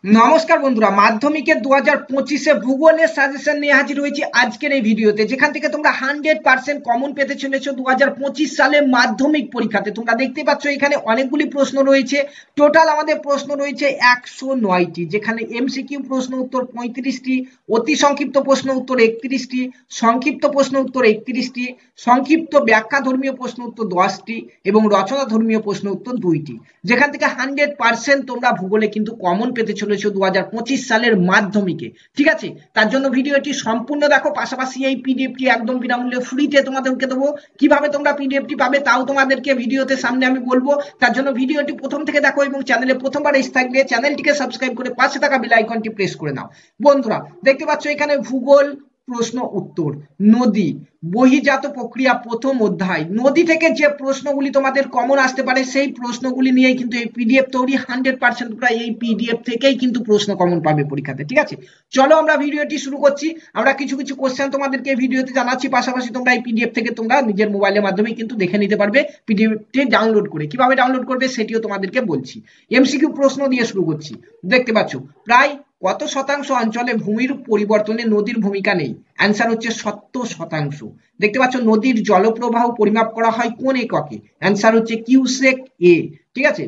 নমস্কার বন্ধুরা, মাধ্যমিকের 2025 ভূগোলের সাজেশন নিয়ে হাজির হয়েছি আজকের এই ভিডিওতে, যেখান থেকে তোমরা 100% কমন পেতে চলেছো 2025 সালে মাধ্যমিক পরীক্ষাতে। তোমরা দেখতে পাচ্ছ এখানে অনেকগুলি প্রশ্ন রয়েছে। টোটাল আমাদের প্রশ্ন রয়েছে 109টি, যেখানে এমসিকিউ প্রশ্ন উত্তর 35টি, অতি সংক্ষিপ্ত প্রশ্ন উত্তর 31টি, সংক্ষিপ্ত প্রশ্ন উত্তর 31টি, সংক্ষিপ্ত ব্যাখ্যা ধর্মীয় প্রশ্ন উত্তর 10টি এবং রচনা ধর্মীয় প্রশ্ন উত্তর 2টি। যেখান থেকে 100% তোমরা ভূগোলে কিন্তু কমন পেতে চলেছো 2025 সালের মাধ্যমিকে। ঠিক আছে, তার জন্য ভিডিওটি সম্পূর্ণ দেখো, পাশাপাশি এই পিডিএফটি একদম বিনামূল্যে ফ্রিতে তোমাদেরকে দেবো। কিভাবে তোমরা পিডিএফটি পাবে তাও তোমাদেরকে ভিডিওতে সামনে আমি বলবো। তার জন্য ভিডিওটি প্রথম থেকে দেখো এবং চ্যানেলে প্রথমবার এসে থাকলে চ্যানেলটিকে সাবস্ক্রাইব করে পাশে থাকা বেল আইকনটি প্রেস করে নাও। বন্ধুরা দেখতে পাচ্ছ এখানে ভূগোল প্রশ্ন উত্তর, নদী বহির্জাত প্রক্রিয়া প্রথম অধ্যায়। নদী থেকে যে প্রশ্নগুলি তোমাদের কমন আসতে পারে সেই প্রশ্নগুলি নিয়েই কিন্তু এই পিডিএফ তৈরি। 100% তোমরা এই পিডিএফ থেকেই কিন্তু প্রশ্ন কমন পাবে পরীক্ষাতে। ঠিক আছে, চলো আমরা ভিডিওটি শুরু করছি। আমরা কিছু কিছু কোশ্চেন তোমাদেরকে ভিডিওতে জানাচ্ছি, পাশাপাশি তোমরা এই পিডিএফ থেকে তোমরা নিজের মোবাইলের মাধ্যমে কিন্তু দেখে নিতে পারবে। পিডিএফটি ডাউনলোড করে কিভাবে ডাউনলোড করবে সেটিও তোমাদেরকে বলছি। এমসিকিউ প্রশ্ন দিয়ে শুরু করছি। দেখতে পাচ্ছ প্রায় কত শতাংশ অঞ্চলে ভূমির পরিবর্তনে নদীর ভূমিকা নেই? অ্যান্সার হচ্ছে 70%। দেখতে পাচ্ছ নদীর জলপ্রবাহ পরিমাপ করা হয় কোন এককে? অ্যান্সার হচ্ছে কিউসেক এ। ঠিক আছে,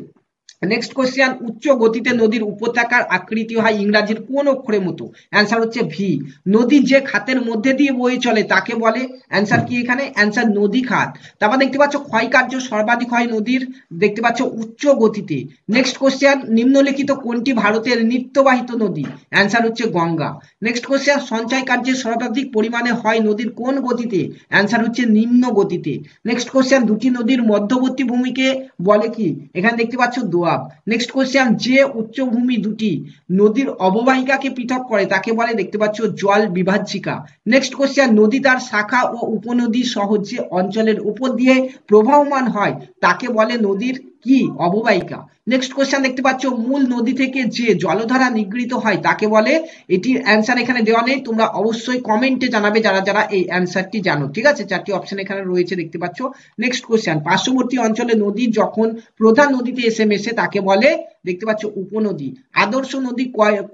নেক্সট কোশ্চেন, উচ্চ গতিতে নদীর উপত্যকার আকৃতি হয় ইংরাজির কোন অক্ষরের মতো? অ্যান্সার হচ্ছে ভি। নদী যে খাতের মধ্যে দিয়ে বয়ে চলে তাকে বলে? অ্যান্সার কি এখানে? অ্যান্সার নদী খাত। তারপর দেখতে পাচ্ছ ক্ষয় কার্য সর্বাধিক হয় নদীর, দেখতে পাচ্ছ উচ্চ গতিতে। নেক্সট কোশ্চেন, নিম্নলিখিত কোনটি ভারতের নিত্যবাহিত নদী? অ্যান্সার হচ্ছে গঙ্গা। নেক্সট কোশ্চেন, সঞ্চয় কার্যের সর্বাধিক পরিমাণে হয় নদীর কোন গতিতে? অ্যান্সার হচ্ছে নিম্ন গতিতে। নেক্সট কোশ্চেন, দুটি নদীর মধ্যবর্তী ভূমিকে বলে কি? এখানে দেখতে পাচ্ছ দোয়াব। নেক্সট কোশ্চেন, যে উচ্চভূমি দুটি নদীর অববাহিকাকে পৃথক করে তাকে বলে? দেখতে পাচ্ছ জল বিভাজিকা। নেক্সট কোশ্চেন, নদী তার শাখা ও উপনদী সহ যে অঞ্চলের উপর দিয়ে প্রবাহমান হয় তাকে বলে নদীর কি? অববাহিকা। নেক্সট কোশ্চেন দেখতে পাচ্ছ, মূল নদী থেকে যে জলধারা নিগৃহীত হয় তাকে বলে? এটির অ্যান্সার এখানে দেওয়া নেই, তোমরা অবশ্যই কমেন্টে জানাবে যারা যারা এই অ্যান্সারটি জানো। ঠিক আছে, চারটি অপশন এখানে রয়েছে দেখতে পাচ্ছ। নেক্সট কোশ্চেন, পার্শ্ববর্তী অঞ্চলে নদী যখন প্রধান নদীতে এসে মেশে তাকে বলে? দেখতে পাচ্ছ উপনদী। আদর্শ নদী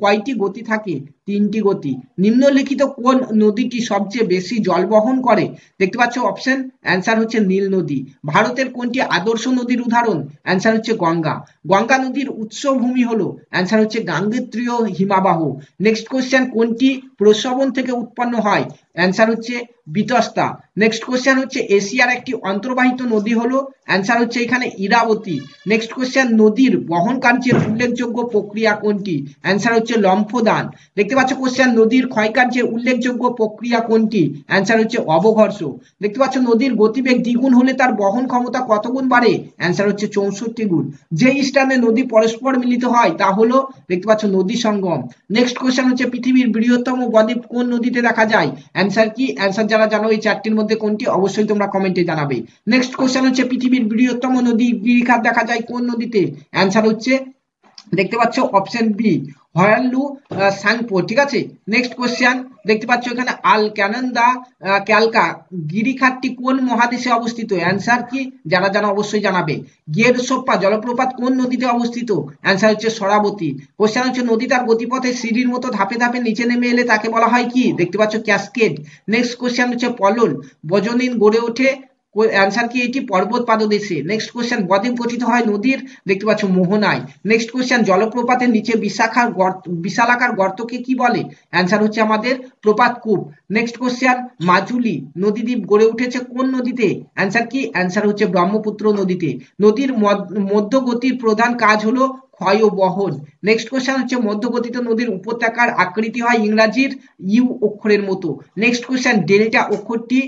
কয়টি গতি থাকে? 3টি গতি। নিম্নলিখিত কোন নদীটি সবচেয়ে বেশি জল বহন করে? দেখতে পাচ্ছ অপশন, অ্যান্সার হচ্ছে নীল নদী। ভারতের কোনটি আদর্শ নদীর উদাহরণ? অ্যান্সার হচ্ছে গঙ্গা। গঙ্গা নদীর উৎসভূমি হলো? অ্যান্সার হচ্ছে গাঙ্গেয় হিমবাহ। নেক্সট কোশ্চেন, কোনটি প্রস্রবণ থেকে উৎপন্ন হয়? অ্যান্সার হচ্ছে বিতস্তা। নেক্সট কোশ্চেন হচ্ছে এশিয়ার একটি অন্তর্বাহিত নদী হলো? অ্যান্সার হচ্ছে এখানে ইরাবতী। নেক্সট কোশ্চেন, নদীর বহন কার্যের উল্লেখযোগ্য প্রক্রিয়া কোনটি? অ্যান্সার হচ্ছে লম্ফদান। দেখতে পাচ্ছ কোশ্চেন, নদীর ক্ষয় কার্যের উল্লেখযোগ্য প্রক্রিয়া কোনটি? অ্যান্সার হচ্ছে অবঘর্ষ। দেখতে পাচ্ছ নদীর গতিবেগ দ্বিগুণ হলে তার বহন ক্ষমতা কত গুণ বাড়ে? অ্যান্সার হচ্ছে 64 গুণ। যে স্থানে নদী পরস্পর মিলিত হয় তা হলো? দেখতে পাচ্ছ নদী সঙ্গম। নেক্সট কোশ্চেন হচ্ছে, পৃথিবীর বৃহত্তম বদ্বীপ কোন নদীতে দেখা যায়? অ্যান্সার কি? অ্যান্সার যারা জানো এই চারটির মধ্যে কোনটি অবশ্যই তোমরা কমেন্টে জানাবে। নেক্সট কোশ্চেন হচ্ছে, পৃথিবীর বৃহত্তম নদী গিরিখাত দেখা যায় কোন নদীতে? অ্যান্সার হচ্ছে দেখতে পাচ্ছ অপশন বি, হয়ালু সাংপো। ঠিক আছে, নেক্সট কোশ্চেন দেখতে পাচ্ছ এখানে আলকানন্দা ক্যালকা গিরিখাতটি কোন মহাদেশে অবস্থিত? অ্যান্সার কি? যারা জানো অবশ্যই জানাবে। গেরসোপ্পা জলপ্রপাত কোন নদীতে অবস্থিত? অ্যান্সার হচ্ছে সরাবতী। কোশ্চেন হচ্ছে, নদী তার গতিপথে সিঁড়ির মতো ধাপে ধাপে নিচে নেমে এলে তাকে বলা হয় কি? দেখতে পাচ্ছ ক্যাসকেড। নেক্সট কোশ্চেন হচ্ছে, পলল বজনীন গড়ে ওঠে? অ্যান্সার কি? এটি পর্বত পাদদেশে। নেক্সট কোশ্চেন, বদ্বীপ গঠিত হয় নদীর? দেখতে পাচ্ছ মোহনায়। নেক্সট কোশ্চেন, জলপ্রপাতের নিচে বিশালাকার গর্তকে কি বলে? অ্যান্সার হচ্ছে আমাদের প্রপাতকূপ। নেক্সট কোশ্চেন, মাজুলি নদীদ্বীপ গড়ে উঠেছে কোন নদীতে? অ্যান্সার কি? অ্যান্সার হচ্ছে ব্রহ্মপুত্র নদীতে। নদীর মধ্যগতির প্রধান কাজ হলো ক্ষয় ও বহন। নেক্সট কোশ্চেন হচ্ছে, মধ্যগতিত নদীর উপত্যকার আকৃতি হয় ইংরাজির ইউ অক্ষরের মতো। নেক্সট কোশ্চেন, ডেল্টা অক্ষরটি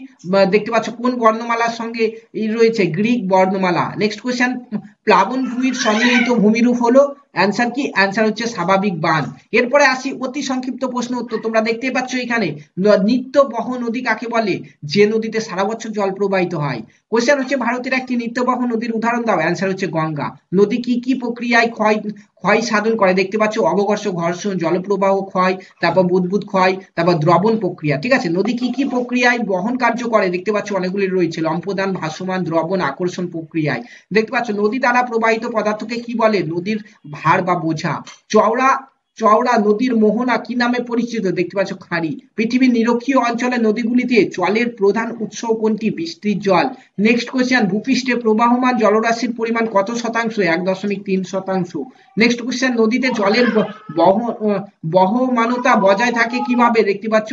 দেখতে পাচ্ছ কোন বর্ণমালার সঙ্গে রয়েছে? গ্রিক বর্ণমালা। নেক্সট কোশ্চেন, প্লাবন ভূমির সম্মিলিত ভূমিরূপ হলো? অ্যান্সার কি? অ্যান্সার হচ্ছে স্বাভাবিক বান। এরপরে আসি অতি সংক্ষিপ্ত প্রশ্ন উত্তর। তোমরা দেখতেই পাচ্ছ এখানে, নিত্য বহ নদী কাকে বলে? যে নদীতে সারা বছর জল প্রবাহিত হয়। কোশ্চেন হচ্ছে, ভারতের একটি নিত্যবহ নদীর উদাহরণ দাও। অ্যান্সার হচ্ছে গঙ্গা। নদী কি কি প্রক্রিয়ায় ক্ষয় সাধন করে? দেখতে পাচ্ছ অবঘর্ষ, ঘর্ষণ, জলপ্রবাহ ক্ষয়, তারপর বুদবুদ ক্ষয়, তারপর দ্রবণ প্রক্রিয়া। ঠিক আছে, নদী কি কি প্রক্রিয়ায় বহন কার্য করে? দেখতে পাচ্ছ অনেকগুলি রয়েছে, লম্ফদান, ভাসমান, দ্রবণ, আকর্ষণ প্রক্রিয়ায়। দেখতে পাচ্ছ নদী দ্বারা প্রবাহিত পদার্থকে কি বলে? নদীর ভার বা বোঝা। চওড়া চওড়া নদীর মোহনা কি নামে পরিচিত? দেখতে পাচ্ছ খাঁড়ি। পৃথিবীর নিরক্ষীয় অঞ্চলে নদীগুলিতে জলের প্রধান উৎস কোনটি? বৃষ্টির জল। নেক্সট কোয়েশ্চেন, ভূপৃষ্ঠে প্রবাহমান জলরাশির পরিমাণ কত শতাংশ? 1.3%। নেক্সট কোয়েশ্চেন, নদীতে জলের বহমানতা বজায় থাকে কিভাবে? দেখতে পাচ্ছ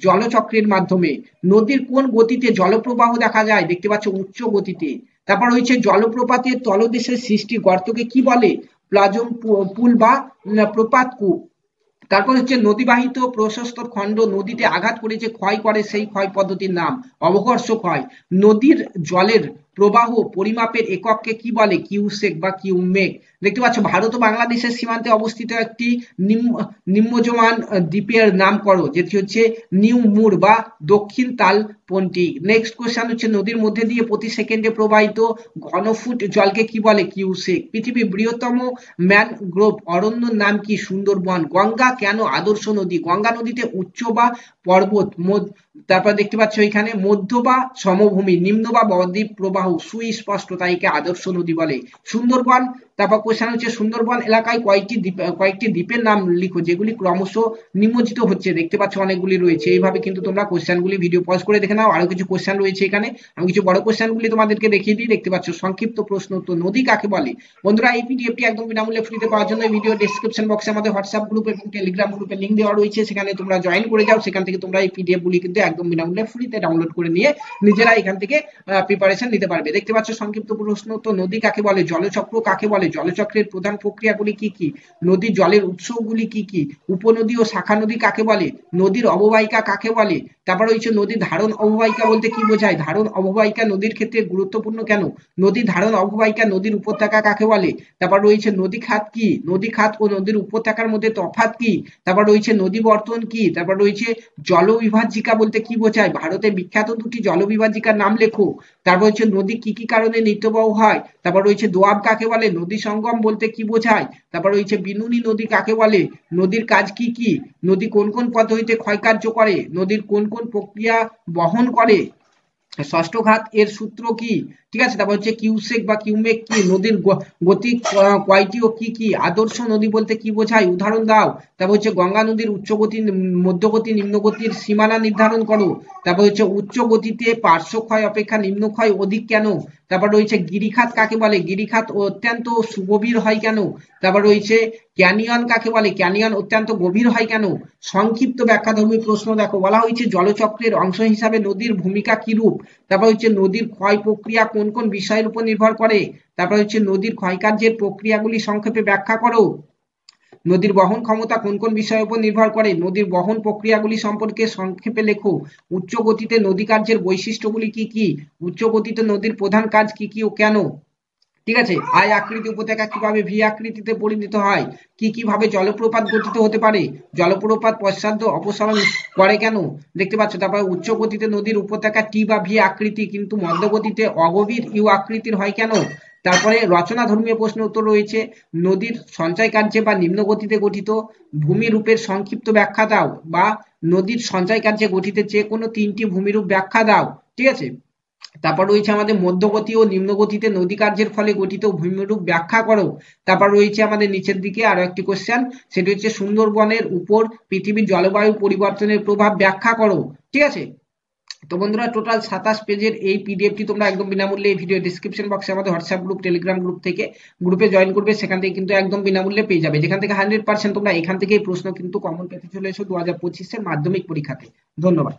জলচক্রের মাধ্যমে। নদীর কোন গতিতে জলপ্রবাহ দেখা যায়? দেখতে পাচ্ছ উচ্চ গতিতে। তারপর হচ্ছে জলপ্রপাতের তলদেশের সৃষ্টি গর্তকে কি বলে? প্লাজম পুল বা প্রপাত কূপ। তারপর হচ্ছে নদীবাহিত প্রশস্ত খণ্ড নদীতে আঘাত করে যে ক্ষয় করে সেই ক্ষয় পদ্ধতির নাম অবকর্ষ ক্ষয়। নদীর জলের প্রবাহ পরিমাপের একককে কি বলে? কিউসেক বা কিউমেক। দেখতে পাচ্ছ ভারত ও বাংলাদেশের সীমান্তে অবস্থিত একটি নিম্নজমান দ্বীপের নাম করো, যেটি হচ্ছে নিউ মুর বা দক্ষিণ তালপন্টি। নেক্সট কোশ্চেন হচ্ছে নদীর মধ্যে দিয়ে প্রতি সেকেন্ডে প্রবাহিত ঘনফুট জলকে কি বলে? কিউসেক। পৃথিবীর বৃহত্তম ম্যানগ্রোভ অরণ্যর নাম কি? সুন্দরবন। গঙ্গা কেন আদর্শ নদী? গঙ্গা নদীতে উচ্চ বা পর্বত, তারপর দেখতে পাচ্ছ এখানে মধ্য বা সমভূমি, নিম্ন বা বদ্বীপ প্রবাহ সুস্পষ্ট, তাই একে আদর্শ নদী বলে। সুন্দরবন। তারপর কোশ্চেন হচ্ছে সুন্দরবন এলাকায় কয়েকটি দ্বীপের নাম লিখো যেগুলি ক্রমশ নিমজ্জিত হচ্ছে। দেখতে পাচ্ছ অনেকগুলি রয়েছে। এইভাবে কিন্তু তোমরা কোশ্চেনগুলি ভিডিও পজ করে দেখে নাও। আরো কিছু কোশ্চেন রয়েছে এখানে, আমি কিছু বড় কোশ্চেনগুলি তোমাদেরকে দেখিয়ে দিই। দেখতে পাচ্ছ সংক্ষিপ্ত প্রশ্ন উত্তর, নদী কাকে বলে? বন্ধুরা এই পিডিএফটি একদম বিনামূল্যে ফ্রিতে পাওয়ার জন্য ভিডিও ডেসক্রিপশন বক্সে আমাদের হোয়াটসঅ্যাপ গ্রুপ এবং টেলিগ্রাম গ্রুপের লিংক দেওয়া রয়েছে, সেখানে তোমরা জয়েন করে যাও। সেখান থেকে তোমরা এই পিডিএফ গুলি কিন্তু একদম বিনামূল্যে ফ্রিতে ডাউনলোড করে নিয়ে নিজেরা এখান থেকে প্রিপারেশন নিতে পারবে। দেখতে পাচ্ছ সংক্ষিপ্ত প্রশ্ন উত্তর, নদী কাকে বলে? জলচক্র কাকে বলে? জলচক্রের প্রধান প্রক্রিয়াগুলি কি কি? নদীর জলের উৎসগুলি কি কি? উপনদী ও শাখা নদী কাকে বলে? নদীর অববাহিকা কাকে বলে? তারপর হচ্ছে নদীর ধারণ অববাহিকা বলতে কি বোঝায়? ধারণ অববাহিকা নদীর ক্ষেত্রে গুরুত্বপূর্ণ কেন? নদীর ধারণ অববাহিকা নদীর উপত্যকা কাকে বলে? তারপর রয়েছে নদী খাত কি? নদী খাত ও নদীর উপত্যকার মধ্যে তফাৎ কি? তারপর রয়েছে নদী বর্তন কি? তারপর রয়েছে জলবিভাজিকা বলতে কি বোঝায়? ভারতের বিখ্যাত দুটি জলবিভাজিকার নাম লেখো। তারপর হচ্ছে নদী কি কি কারণে নিত্যবহ হয়? তারপর রয়েছে দোয়াব কাকে বলে? নদী সঙ্গম বলতে কি বোঝায়? তারপর রয়েছে বিনুনি নদী কাকে বলে? নদীর কাজ কি কি? নদী কোন কোন পদ্ধতিতে ক্ষয়কার্য করে? নদীর কোন কোন প্রক্রিয়া বহন করে? ষষ্ঠ ঘাত এর সূত্র কি? ঠিক আছে। তারপর হচ্ছে কিউসেক বা কিউমেক কি? নদীর গতি কয়টি ও কি কি? আদর্শ নদী বলতে কি বোঝায়? উদাহরণ দাও। তারপর হচ্ছে গঙ্গা নদীর উচ্চ গতি, মধ্যগতি, নিম্ন গতির সীমানা নির্ধারণ করো। তারপর হচ্ছে উচ্চ গতিতে পার্শ্ব ক্ষয় অপেক্ষা নিম্ন ক্ষয় অধিক কেন? তারপর রয়েছে গিরিখাত কাকে বলে? গিরিখাত অত্যন্ত সুগভীর হয় কেন? তারপর রয়েছে ক্যানিয়ন কাকে বলে? ক্যানিয়ন অত্যন্ত গভীর হয় কেন? সংক্ষিপ্ত ব্যাখ্যাধর্মী প্রশ্ন দেখো, বলা হয়েছে জলচক্রের অংশ হিসাবে নদীর ভূমিকা কি রূপ? তারপর হচ্ছে নদীর ক্ষয় প্রক্রিয়া কোন কোন বিষয়ের উপর নির্ভর করে? তারপর হচ্ছে নদীর ক্ষয়কার্যের প্রক্রিয়াগুলি সংক্ষেপে ব্যাখ্যা করো। নদীর বহন ক্ষমতা কোন কোন বিষয়ের উপর নির্ভর করে? নদীর বহন প্রক্রিয়াগুলি সম্পর্কে সংক্ষেপে লেখো। উচ্চ গতিতে নদী কার্যের বৈশিষ্ট্যগুলি কি কি? উচ্চ গতিতে নদীর প্রধান কাজ কি কি ও কেন? ঠিক আছে। আই আকৃতি উপত্যকা কিভাবে ভি আকৃতিতে পরিণত হয়? কি কি ভাবে জলপ্রপাত গঠিত হতে পারে? জলপ্রপাত পশ্চাৎ অপসারণ করে কেন? দেখতে পাচ্ছ। তারপরে উচ্চ গতিতে নদীর উপত্যকা টি বা ভি আকৃতি কিন্তু মধ্যগতিতে অগভীর ইউ আকৃতির হয় কেন? তারপরে রচনা ধর্মীয় প্রশ্ন উত্তর রয়েছে, নদীর সঞ্চয় কার্যে বা নিম্ন গতিতে গঠিত ভূমিরূপের সংক্ষিপ্ত ব্যাখ্যা দাও, বা নদীর সঞ্চয় কার্যে গঠিত যে কোনো তিনটি ভূমিরূপ ব্যাখ্যা দাও। ঠিক আছে। তারপর রয়েছে আমাদের মধ্যগতি ও নিম্নগতিতে নদী কার্যের ফলে গঠিত ভূমিরূপ ব্যাখ্যা করো। তারপর রয়েছে আমাদের নিচের দিকে আরো একটি কোশ্চেন, সেটি হচ্ছে সুন্দরবনের উপর পৃথিবীর জলবায়ু পরিবর্তনের প্রভাব ব্যাখ্যা করো। ঠিক আছে। তো বন্ধুরা টোটাল 27 পেজের এই পিডিএফটি তোমরা একদম বিনামূল্যে এই ভিডিও ডিসক্রিপশন বক্সে আমাদের হোয়াটসঅ্যাপ গ্রুপ, টেলিগ্রাম গ্রুপ থেকে গ্রুপে জয়েন করবে, সেখান থেকে কিন্তু একদম বিনামূল্যে পেয়ে যাবে, যেখান থেকে 100% তোমরা এখান থেকেই প্রশ্ন কিন্তু কমন পেতে চলে এসো 2025-এর মাধ্যমিক পরীক্ষাতে। ধন্যবাদ।